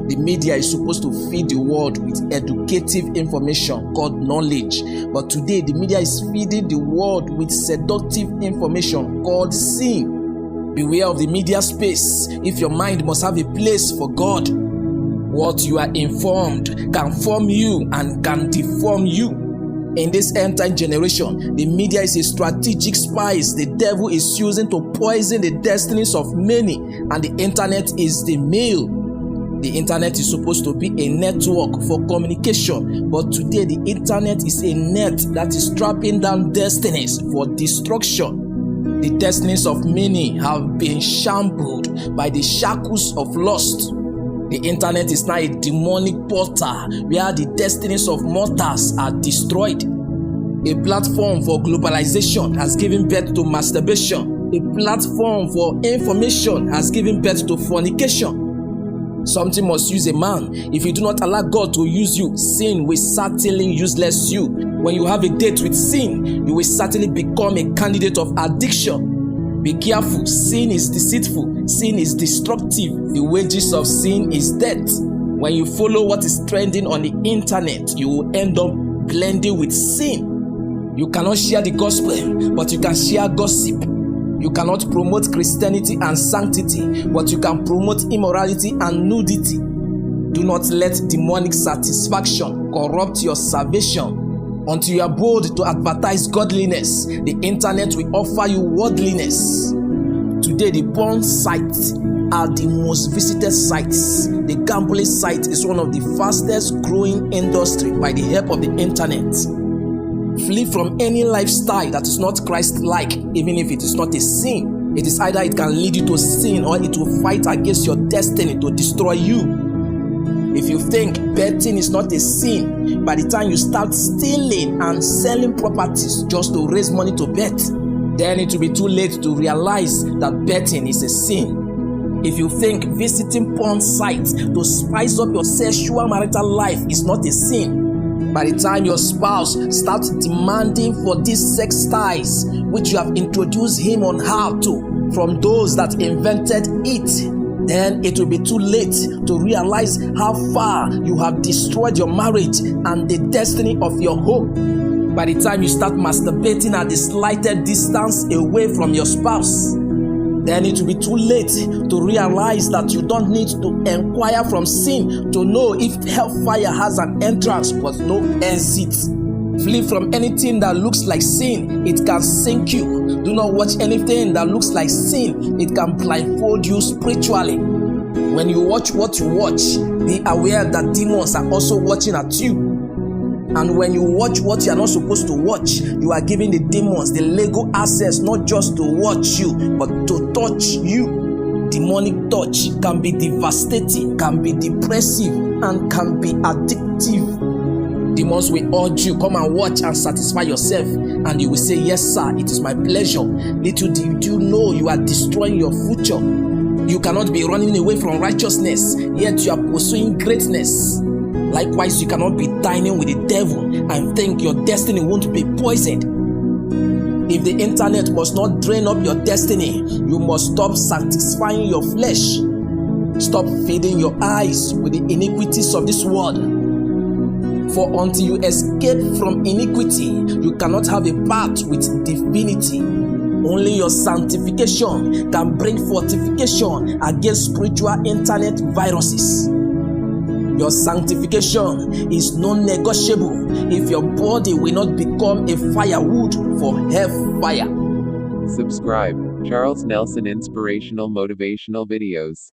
The media is supposed to feed the world with educative information called knowledge. But today, the media is feeding the world with seductive information called sin. Beware of the media space if your mind must have a place for God. What you are informed can form you and can deform you. In this end-time generation, the media is a strategic spice the devil is using to poison the destinies of many, and the internet is the meal. The internet is supposed to be a network for communication, but today the internet is a net that is trapping down destinies for destruction. The destinies of many have been shambled by the shackles of lust. The internet is now a demonic portal where the destinies of mortals are destroyed. A platform for globalization has given birth to masturbation. A platform for information has given birth to fornication. Something must use a man. If you do not allow God to use you, sin will certainly useless you. When you have a date with sin, you will certainly become a candidate of addiction. Be careful, sin is deceitful, sin is destructive. The wages of sin is death. When you follow what is trending on the internet, you will end up blending with sin. You cannot share the gospel, but you can share gossip. You cannot promote Christianity and sanctity, but you can promote immorality and nudity. Do not let demonic satisfaction corrupt your salvation. Until you are bold to advertise godliness, the internet will offer you worldliness. Today, the porn sites are the most visited sites. The gambling site is one of the fastest growing industry by the help of the internet. Flee from any lifestyle that is not Christ-like, even if it is not a sin. It is either it can lead you to sin or it will fight against your destiny to destroy you. If you think betting is not a sin, by the time you start stealing and selling properties just to raise money to bet, then it will be too late to realize that betting is a sin. If you think visiting porn sites to spice up your sexual marital life is not a sin, by the time your spouse starts demanding for these sex ties, which you have introduced him on how to, from those that invented it, then it will be too late to realize how far you have destroyed your marriage and the destiny of your home. By the time you start masturbating at the slightest distance away from your spouse, then it will be too late to realize that you don't need to inquire from sin to know if hellfire has an entrance but no exit. Flee from anything that looks like sin. It can sink you. Do not watch anything that looks like sin. It can blindfold you spiritually. When you watch what you watch, be aware that demons are also watching at you. And when you watch what you are not supposed to watch, you are giving the demons the legal access not just to watch you, but to touch you. Demonic touch can be devastating, can be depressive, and can be addictive. Demons will urge you, come and watch and satisfy yourself. And you will say, yes sir, it is my pleasure. Little did you know you are destroying your future. You cannot be running away from righteousness, yet you are pursuing greatness. Likewise, you cannot be dining with the devil and think your destiny won't be poisoned. If the internet must not drain up your destiny, you must stop satisfying your flesh. Stop feeding your eyes with the iniquities of this world. For until you escape from iniquity, you cannot have a path with divinity. Only your sanctification can bring fortification against spiritual internet viruses. Your sanctification is non-negotiable if your body will not become a firewood for hellfire. Subscribe. Charles Nelson Inspirational Motivational Videos.